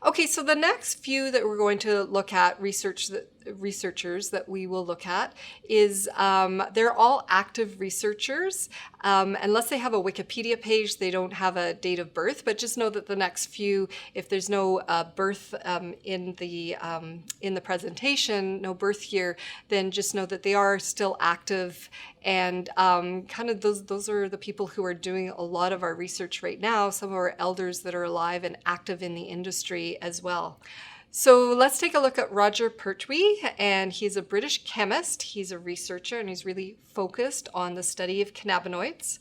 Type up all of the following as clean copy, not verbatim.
Okay, so the next few that we're going to look at, researchers that we will look at, is they're all active researchers. Unless they have a Wikipedia page, they don't have a date of birth, but just know that the next few, if there's no birth in the presentation, no birth year, then just know that they are still active, and kind of those are the people who are doing a lot of our research right now, some of our elders that are alive and active in the industry as well. So let's take a look at Roger Pertwee, and he's a British chemist. He's a researcher, and he's really focused on the study of cannabinoids.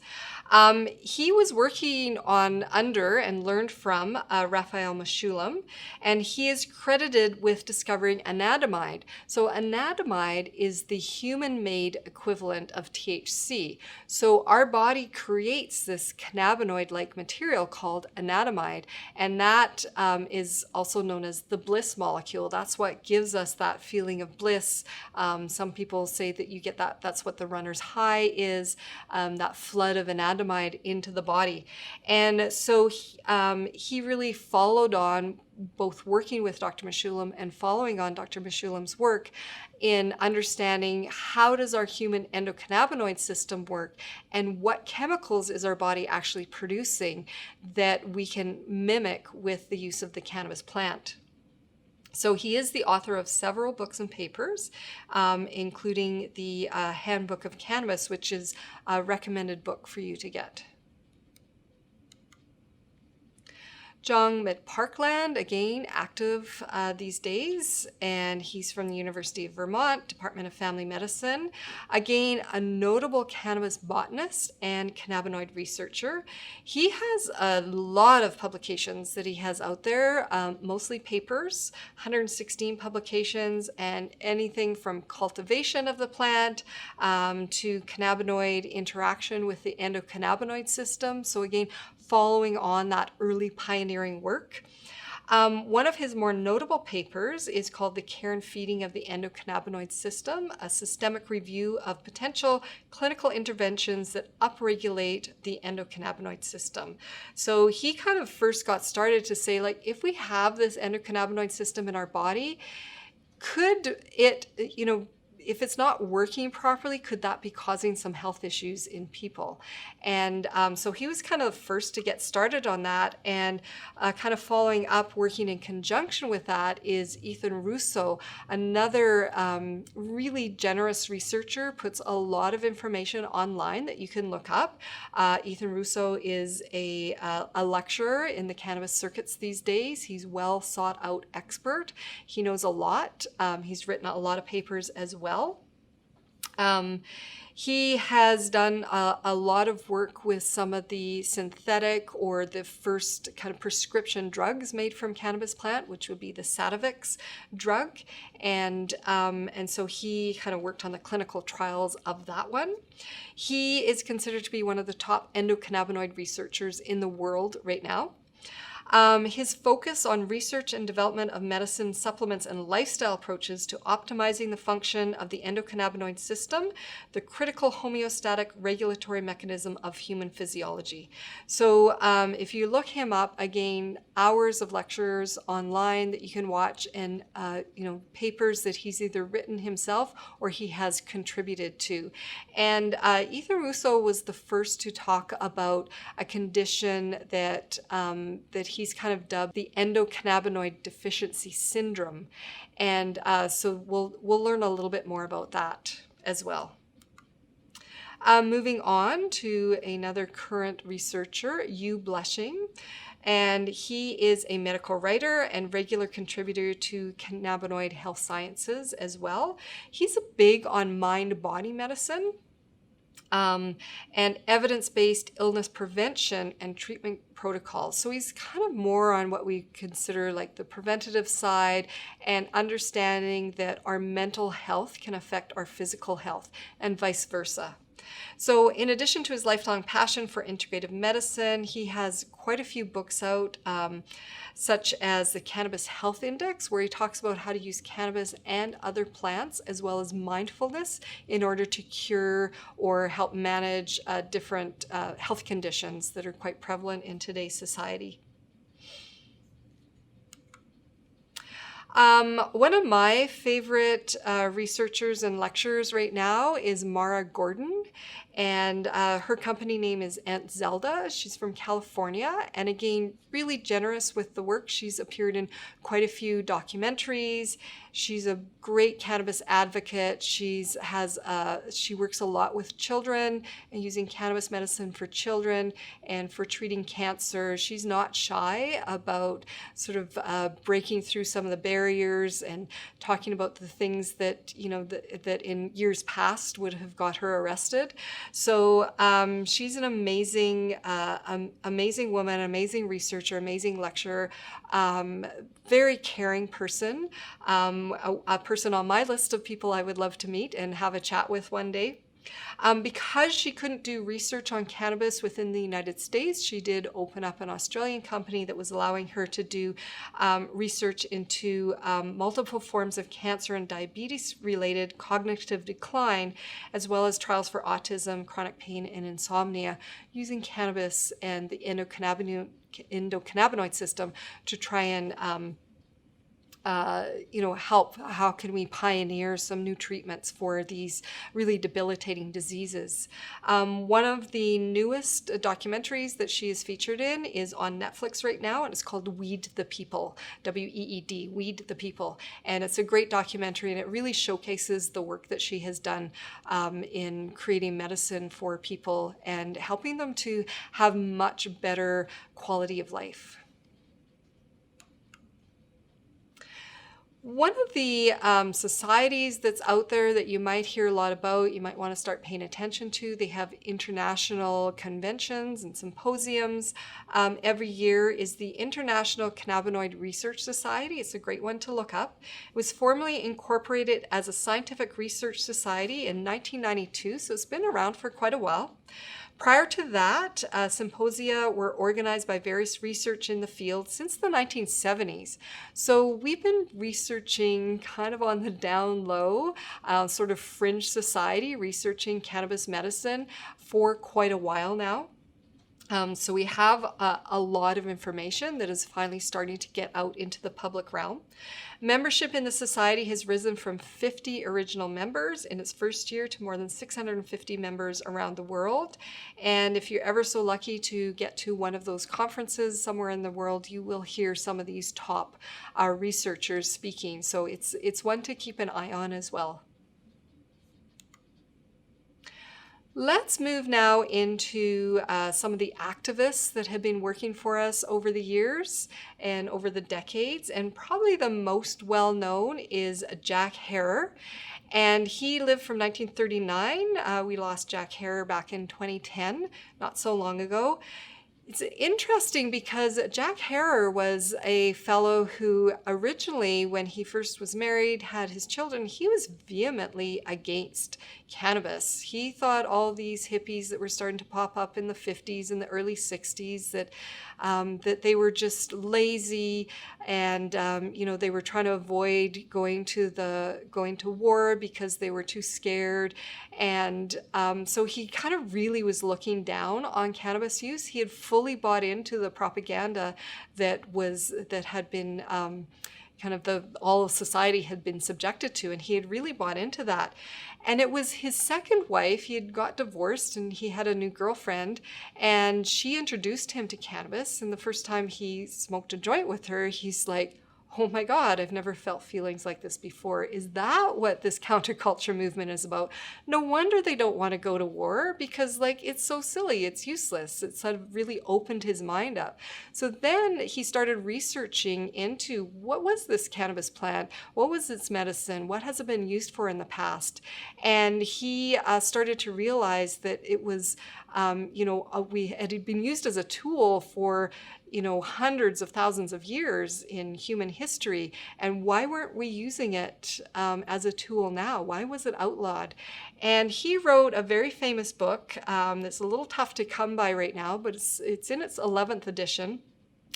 He was working under and learned from Raphael Mechoulam, and he is credited with discovering anandamide. So anandamide is the human-made equivalent of THC. So our body creates this cannabinoid-like material called anandamide, and that is also known as the bliss molecule. That's what gives us that feeling of bliss. Some people say that you get that's what the runner's high is, that flood of anandamide into the body. And so he really followed on, both working with Dr. Mechoulam and following on Dr. Mechoulam's work in understanding how does our human endocannabinoid system work and what chemicals is our body actually producing that we can mimic with the use of the cannabis plant. So he is the author of several books and papers, including the Handbook of Cannabis, which is a recommended book for you to get. John McPartland, again, active these days, and he's from the University of Vermont, Department of Family Medicine. Again, a notable cannabis botanist and cannabinoid researcher. He has a lot of publications that he has out there, mostly papers, 116 publications, and anything from cultivation of the plant to cannabinoid interaction with the endocannabinoid system. So again, following on that early pioneering work. One of his more notable papers is called The Care and Feeding of the Endocannabinoid System, a systemic review of potential clinical interventions that upregulate the endocannabinoid system. So he kind of first got started to say, like, if we have this endocannabinoid system in our body, could it, if it's not working properly, could that be causing some health issues in people? And so he was kind of the first to get started on that, and kind of following up, working in conjunction with that, is Ethan Russo, another really generous researcher, puts a lot of information online that you can look up. Ethan Russo is a lecturer in the cannabis circuits these days. He's well sought out expert. He knows a lot. He's written a lot of papers as well. He has done a lot of work with some of the synthetic or the first kind of prescription drugs made from cannabis plant, which would be the Sativex drug. And so he kind of worked on the clinical trials of that one. He is considered to be one of the top endocannabinoid researchers in the world right now. His focus on research and development of medicine, supplements, and lifestyle approaches to optimizing the function of the endocannabinoid system, the critical homeostatic regulatory mechanism of human physiology. So if you look him up, again, hours of lectures online that you can watch, and papers that he's either written himself or he has contributed to. And Ethan Russo was the first to talk about a condition that he's kind of dubbed the endocannabinoid deficiency syndrome. And so we'll learn a little bit more about that as well. Moving on to another current researcher, Hugh Blushing. And he is a medical writer and regular contributor to cannabinoid health sciences as well. He's big on mind-body medicine. And evidence-based illness prevention and treatment protocols. So he's kind of more on what we consider like the preventative side, and understanding that our mental health can affect our physical health and vice versa. So in addition to his lifelong passion for integrative medicine, he has quite a few books out, such as the Cannabis Health Index, where he talks about how to use cannabis and other plants, as well as mindfulness, in order to cure or help manage different health conditions that are quite prevalent in today's society. One of my favorite researchers and lecturers right now is Mara Gordon, and her company name is Aunt Zelda. She's from California, and again, really generous with the work. She's appeared in quite a few documentaries. She's a great cannabis advocate. She works a lot with children and using cannabis medicine for children and for treating cancer. She's not shy about sort of breaking through some of the barriers and talking about the things that, that in years past would have got her arrested. So she's an amazing, amazing woman, amazing researcher, amazing lecturer, very caring person, a person on my list of people I would love to meet and have a chat with one day. Because she couldn't do research on cannabis within the United States, she did open up an Australian company that was allowing her to do research into multiple forms of cancer and diabetes-related cognitive decline, as well as trials for autism, chronic pain, and insomnia, using cannabis and the endocannabinoid system to try and help. How can we pioneer some new treatments for these really debilitating diseases? One of the newest documentaries that she is featured in is on Netflix right now, and it's called Weed the People, W-E-E-D, Weed the People. And it's a great documentary, and it really showcases the work that she has done in creating medicine for people and helping them to have much better quality of life. One of the societies that's out there that you might hear a lot about, you might want to start paying attention to, they have international conventions and symposiums every year, is the International Cannabinoid Research Society. It's a great one to look up. It was formally incorporated as a scientific research society in 1992, so it's been around for quite a while. Prior to that, symposia were organized by various research in the field since the 1970s. So we've been researching kind of on the down low, sort of fringe society, researching cannabis medicine for quite a while now. So we have a lot of information that is finally starting to get out into the public realm. Membership in the society has risen from 50 original members in its first year to more than 650 members around the world. And if you're ever so lucky to get to one of those conferences somewhere in the world, you will hear some of these top researchers speaking. So it's one to keep an eye on as well. Let's move now into some of the activists that have been working for us over the years and over the decades. And probably the most well-known is Jack Herer. And he lived from 1939. We lost Jack Herer back in 2010, not so long ago. It's interesting because Jack Herer was a fellow who originally, when he first was married, had his children, he was vehemently against cannabis. He thought all these hippies that were starting to pop up in the 50s and the early 60s, that they were just lazy and they were trying to avoid going to war because they were too scared. And so he kind of really was looking down on cannabis use. He had fully bought into the propaganda that had been all of society had been subjected to, and he had really bought into that. And it was his second wife. He had got divorced and he had a new girlfriend, and she introduced him to cannabis. And the first time he smoked a joint with her, he's like, oh my God, I've never felt feelings like this before. Is that what this counterculture movement is about? No wonder they don't want to go to war, because it's so silly, it's useless. It sort of really opened his mind up. So then he started researching into what was this cannabis plant? What was its medicine? What has it been used for in the past? And he started to realize that it was, it had been used as a tool for hundreds of thousands of years in human history. And why weren't we using it as a tool now? Why was it outlawed? And he wrote a very famous book that's a little tough to come by right now, but it's in its 11th edition.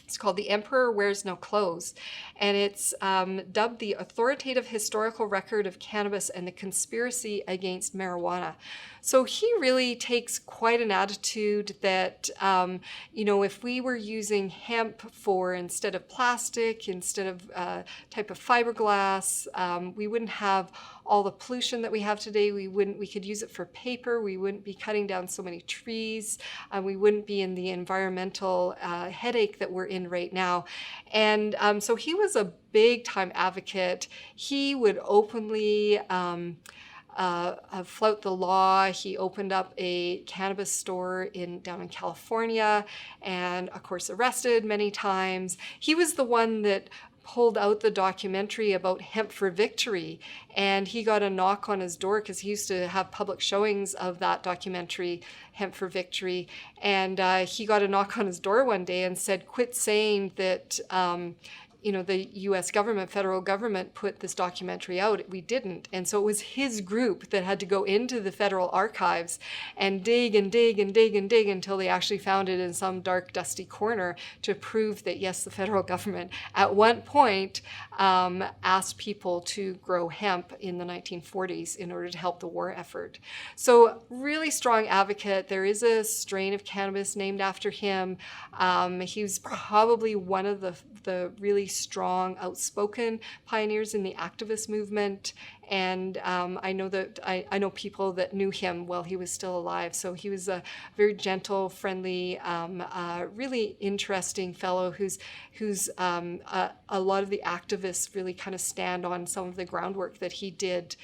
It's called The Emperor Wears No Clothes, and it's dubbed the authoritative historical record of cannabis and the conspiracy against marijuana. So he really takes quite an attitude that, if we were using hemp for instead of plastic, instead of type of fiberglass, we wouldn't have all the pollution that we have today. We could use it for paper. We wouldn't be cutting down so many trees. We wouldn't be in the environmental headache that we're in right now. And so he was a big time advocate. He would openly flout the law. He opened up a cannabis store down in California, and of course arrested many times. He was the one that pulled out the documentary about Hemp for Victory, and he got a knock on his door because he used to have public showings of that documentary, Hemp for Victory, and he got a knock on his door one day and said, quit saying that the US government, federal government, put this documentary out. We didn't. And so it was his group that had to go into the federal archives and dig and dig and dig and dig until they actually found it in some dark, dusty corner to prove that, yes, the federal government at one point asked people to grow hemp in the 1940s in order to help the war effort. So really strong advocate. There is a strain of cannabis named after him. He was probably one of the really strong, outspoken pioneers in the activist movement. And I know people that knew him while he was still alive. So he was a very gentle, friendly, really interesting fellow who's a lot of the activists really kind of stand on some of the groundwork that he did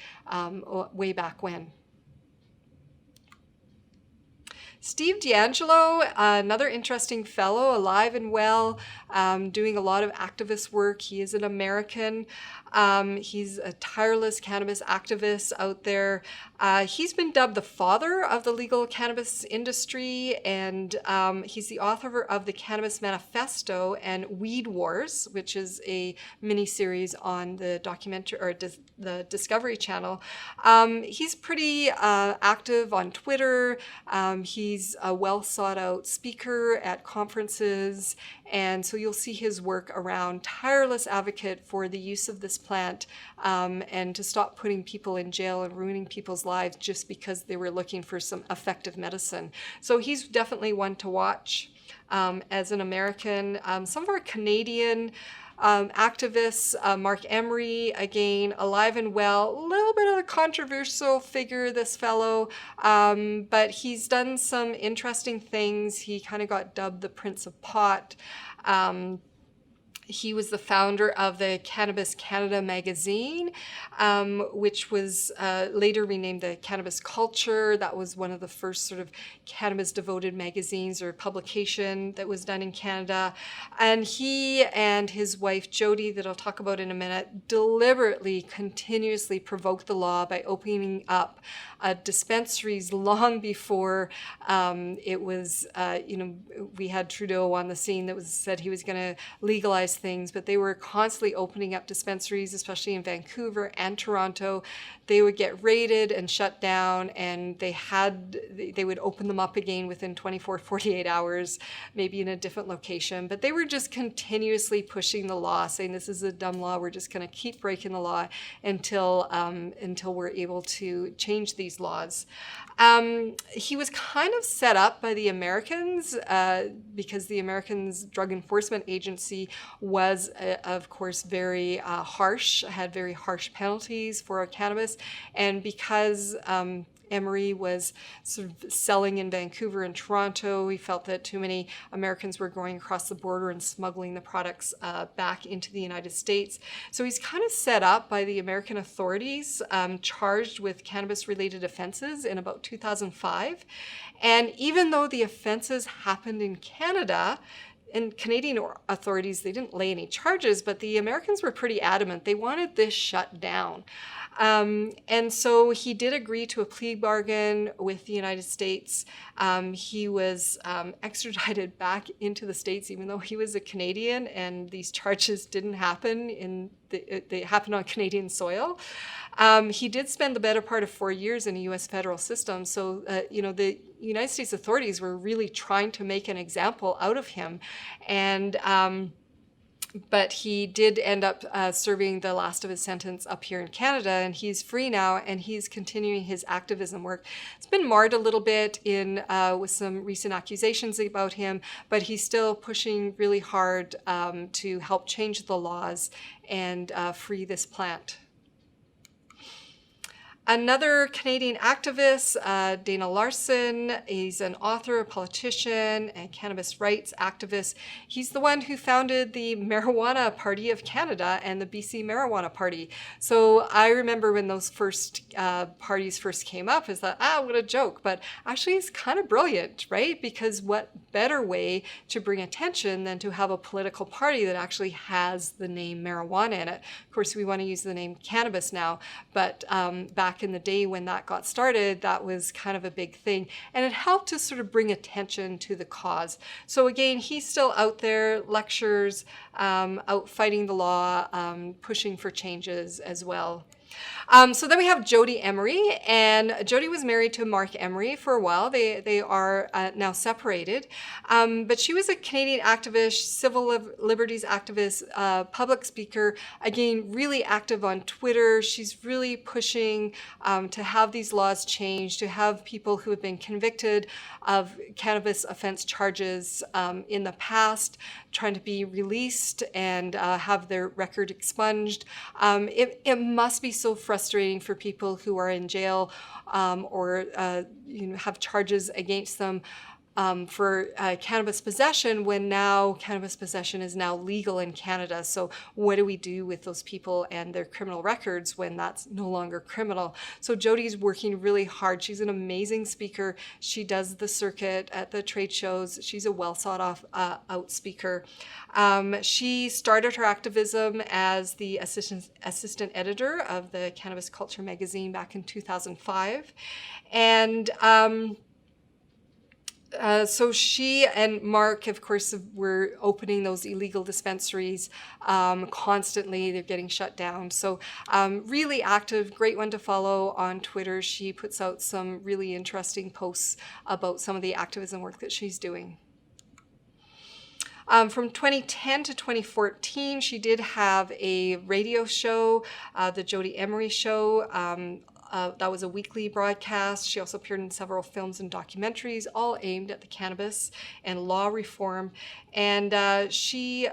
way back when. Steve D'Angelo, another interesting fellow, alive and well, doing a lot of activist work. He is an American. He's a tireless cannabis activist out there. He's been dubbed the father of the legal cannabis industry, and he's the author of the Cannabis Manifesto and Weed Wars, which is a mini-series on the documentary or the Discovery Channel. He's pretty active on Twitter. He's a well sought out speaker at conferences, and so you'll see his work around tireless advocate for the use of this plant and to stop putting people in jail and ruining people's lives just because they were looking for some effective medicine. So he's definitely one to watch as an American. Some of our Canadian activists, Mark Emery, again, alive and well, a little bit of a controversial figure, this fellow, but he's done some interesting things. He kind of got dubbed the Prince of Pot. He was the founder of the Cannabis Canada magazine, which was later renamed the Cannabis Culture. That was one of the first sort of cannabis-devoted magazines or publication that was done in Canada. And he and his wife, Jody, that I'll talk about in a minute, deliberately, continuously provoked the law by opening up dispensaries long before it was, we had Trudeau on the scene that said he was going to legalize things, but they were constantly opening up dispensaries, especially in Vancouver and Toronto. They would get raided and shut down, and they would open them up again within 24, 48 hours, maybe in a different location. But they were just continuously pushing the law, saying this is a dumb law. We're just going to keep breaking the law until we're able to change these laws. He was kind of set up by the Americans because the Americans' Drug Enforcement Agency was, of course, very harsh, had very harsh penalties for cannabis. And because Emery was sort of selling in Vancouver and Toronto, he felt that too many Americans were going across the border and smuggling the products back into the United States. So he's kind of set up by the American authorities, charged with cannabis-related offenses in about 2005. And even though the offenses happened in Canada, and Canadian authorities, they didn't lay any charges, but the Americans were pretty adamant. They wanted this shut down. And so he did agree to a plea bargain with the United States. He was extradited back into the States, even though he was a Canadian, and these charges didn't happen they happened on Canadian soil. He did spend the better part of 4 years in a U.S. federal system. So, the United States authorities were really trying to make an example out of him. And but he did end up serving the last of his sentence up here in Canada, and he's free now, and he's continuing his activism work. It's been marred a little bit with some recent accusations about him, but he's still pushing really hard to help change the laws and free this plant. Another Canadian activist, Dana Larson, he's an author, a politician, and cannabis rights activist. He's the one who founded the Marijuana Party of Canada and the BC Marijuana Party. So I remember when those first parties first came up, I thought, what a joke. But actually it's kind of brilliant, right? Because what better way to bring attention than to have a political party that actually has the name marijuana in it. Of course, we want to use the name cannabis now, but back in the day when that got started, that was kind of a big thing. And it helped to sort of bring attention to the cause. So again, he's still out there, lectures, out fighting the law, pushing for changes as well. So then we have Jody Emery, and Jody was married to Mark Emery for a while. They are now separated, but she was a Canadian activist, civil liberties activist, public speaker, again, really active on Twitter. She's really pushing to have these laws changed, to have people who have been convicted of cannabis offense charges in the past trying to be released and have their record expunged. It must be so frustrating for people who are in jail or have charges against them for cannabis possession, when now cannabis possession is now legal in Canada. So what do we do with those people and their criminal records when that's no longer criminal? So Jody's working really hard. She's an amazing speaker. She does the circuit at the trade shows. She's a well sought out speaker. She started her activism as the assistant editor of the Cannabis Culture magazine back in 2005. And so she and Mark, of course, were opening those illegal dispensaries constantly. They're getting shut down. So really active, great one to follow on Twitter. She puts out some really interesting posts about some of the activism work that she's doing. From 2010 to 2014, she did have a radio show, the Jody Emery Show. That was a weekly broadcast. She also appeared in several films and documentaries, all aimed at the cannabis and law reform. And she,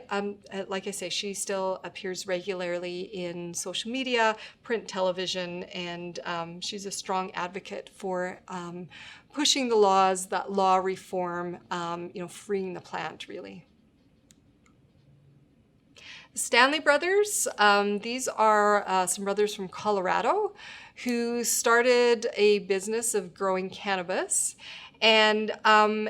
like I say, she still appears regularly in social media, print, television, and she's a strong advocate for pushing the laws, that law reform, freeing the plant, really. The Stanley brothers, these are some brothers from Colorado who started a business of growing cannabis. And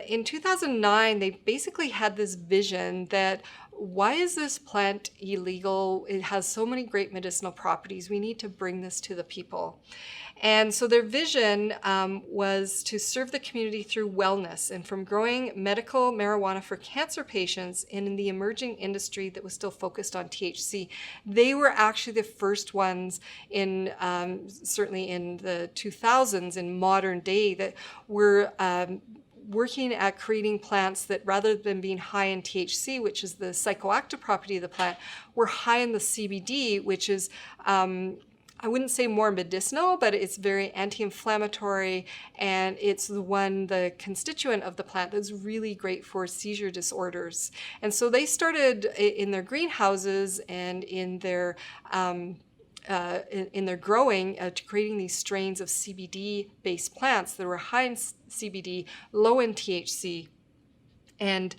in 2009, they basically had this vision that, why is this plant illegal? It has so many great medicinal properties. We need to bring this to the people. And so their vision was to serve the community through wellness, and from growing medical marijuana for cancer patients in the emerging industry that was still focused on THC. They were actually the first ones in, certainly in the 2000s, in modern day, that were working at creating plants that, rather than being high in THC, which is the psychoactive property of the plant, were high in the CBD, which is I wouldn't say more medicinal, but it's very anti-inflammatory, and it's the constituent of the plant that's really great for seizure disorders. And so they started in their greenhouses and in their growing, creating these strains of CBD-based plants that were high in CBD, low in THC. And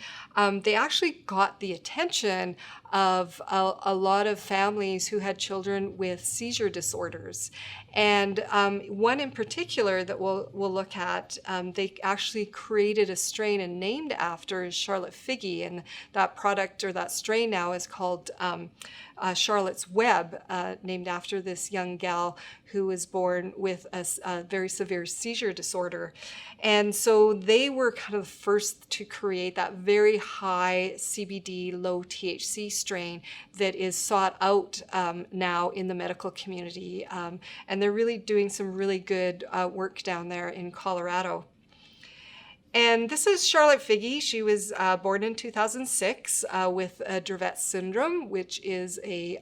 they actually got the attention of a lot of families who had children with seizure disorders. And one in particular that we'll look at, they actually created a strain and named after is Charlotte Figge. And that product, or that strain now, is called Charlotte's Web, named after this young gal who was born with a very severe seizure disorder. And so they were kind of the first to create that very high CBD, low THC strain that is sought out now in the medical community. And they're really doing some really good work down there in Colorado. And this is Charlotte Figge. She was born in 2006 with Dravet syndrome, which is a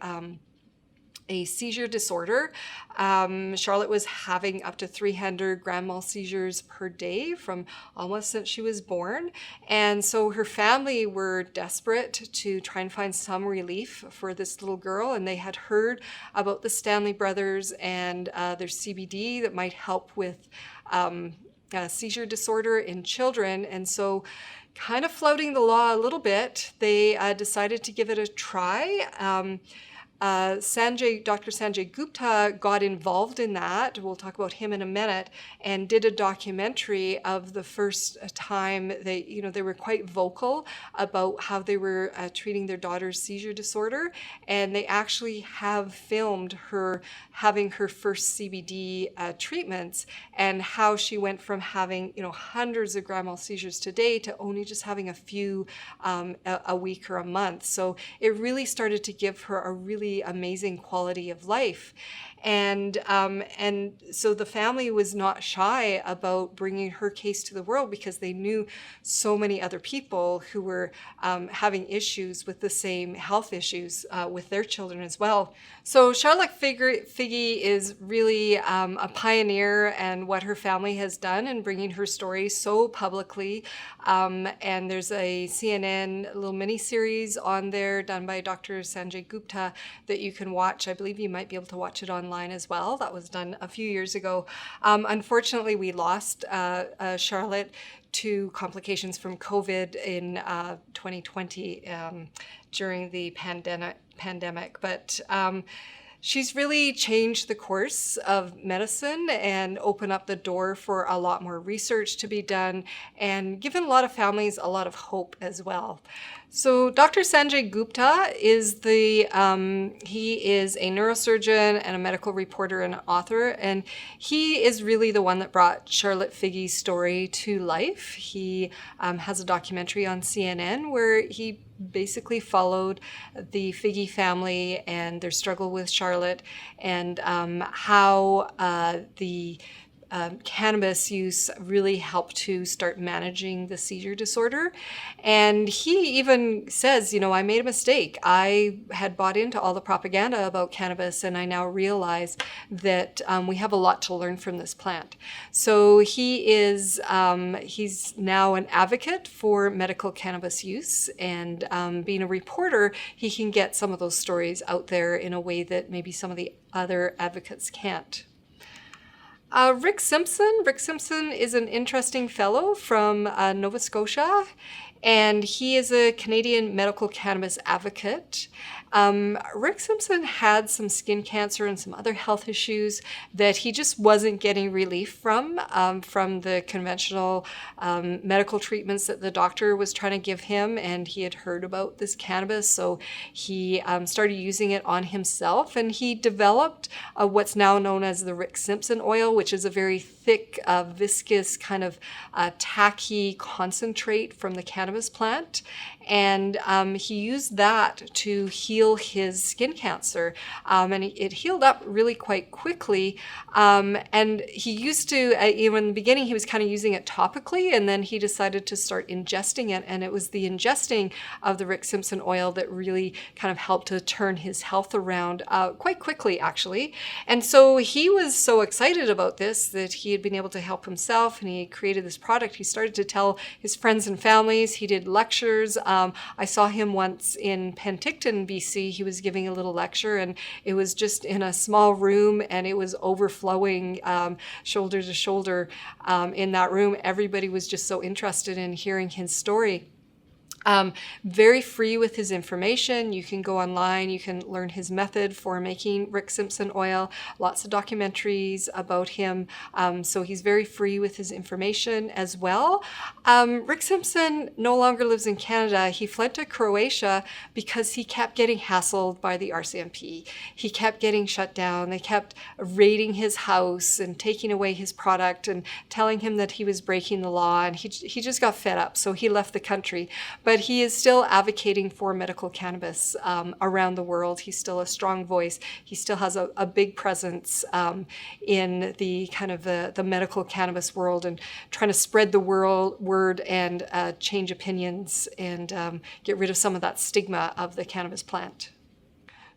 seizure disorder. Charlotte was having up to 300 grand mal seizures per day from almost since she was born. And so her family were desperate to try and find some relief for this little girl. And they had heard about the Stanley brothers and their CBD that might help with seizure disorder in children. And so, kind of flouting the law a little bit, they decided to give it a try. Dr. Sanjay Gupta got involved in that. We'll talk about him in a minute, and did a documentary of the first time they were quite vocal about how they were treating their daughter's seizure disorder, and they actually have filmed her having her first CBD treatments and how she went from having hundreds of grand mal seizures today to only just having a few a week or a month. So it really started to give her a really amazing quality of life. And so the family was not shy about bringing her case to the world because they knew so many other people who were having issues with the same health issues with their children as well. So Charlotte Figge is really a pioneer, and what her family has done in bringing her story so publicly. And there's a CNN little mini-series on there done by Dr. Sanjay Gupta that you can watch. I believe you might be able to watch it online as well. That was done a few years ago. Unfortunately, we lost Charlotte to complications from COVID in 2020 during the pandemic. But she's really changed the course of medicine and opened up the door for a lot more research to be done, and given a lot of families a lot of hope as well. So Dr. Sanjay Gupta is he is a neurosurgeon and a medical reporter and author, and he is really the one that brought Charlotte Figge's story to life. He has a documentary on CNN where he basically followed the Figge family and their struggle with Charlotte, and how the cannabis use really helped to start managing the seizure disorder. And he even says, I made a mistake. I had bought into all the propaganda about cannabis, and I now realize that we have a lot to learn from this plant. So he's now an advocate for medical cannabis use, and being a reporter, he can get some of those stories out there in a way that maybe some of the other advocates can't. Rick Simpson. Rick Simpson is an interesting fellow from Nova Scotia, and he is a Canadian medical cannabis advocate. Rick Simpson had some skin cancer and some other health issues that he just wasn't getting relief from the conventional medical treatments that the doctor was trying to give him, and he had heard about this cannabis, so he started using it on himself, and he developed what's now known as the Rick Simpson oil, which is a very thick, viscous, kind of tacky concentrate from the cannabis plant. And he used that to heal his skin cancer. And it healed up really quite quickly. And he used to, in the beginning, he was kind of using it topically, and then he decided to start ingesting it. And it was the ingesting of the Rick Simpson oil that really kind of helped to turn his health around quite quickly, actually. And so he was so excited about this that he had been able to help himself, and he created this product. He started to tell his friends and families. He did lectures. I saw him once in Penticton, BC. He was giving a little lecture, and it was just in a small room, and it was overflowing shoulder to shoulder in that room. Everybody was just so interested in hearing his story. Very free with his information. You can go online, you can learn his method for making Rick Simpson oil, lots of documentaries about him. So he's very free with his information as well. Rick Simpson no longer lives in Canada. He fled to Croatia because he kept getting hassled by the RCMP. He kept getting shut down. They kept raiding his house and taking away his product and telling him that he was breaking the law, and he just got fed up, so he left the country. But he is still advocating for medical cannabis around the world. He's still a strong voice. He still has a big presence in the kind of the medical cannabis world, and trying to spread the word and change opinions and get rid of some of that stigma of the cannabis plant.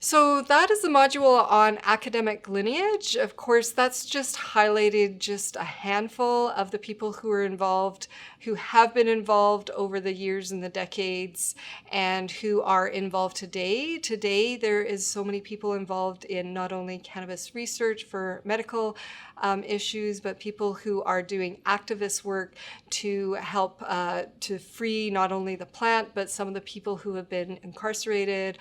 So that is the module on academic lineage. Of course, that's just highlighted just a handful of the people who are involved, who have been involved over the years and the decades, and who are involved today. Today, there is so many people involved in not only cannabis research for medical issues, but people who are doing activist work to help to free not only the plant, but some of the people who have been incarcerated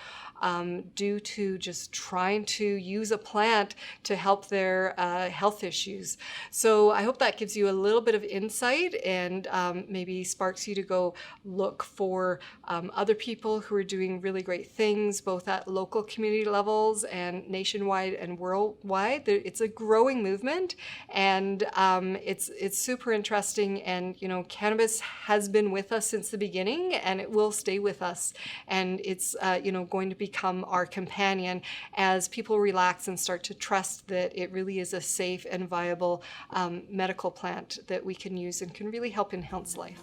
due to just trying to use a plant to help their health issues. So I hope that gives you a little bit of insight and maybe sparks you to go look for other people who are doing really great things, both at local community levels and nationwide and worldwide. It's a growing movement, and it's super interesting. And you know, cannabis has been with us since the beginning, and it will stay with us. And it's you know, going to become our companion as people relax and start to trust that it really is a safe and viable medical plant that we can use and can really help enhance life.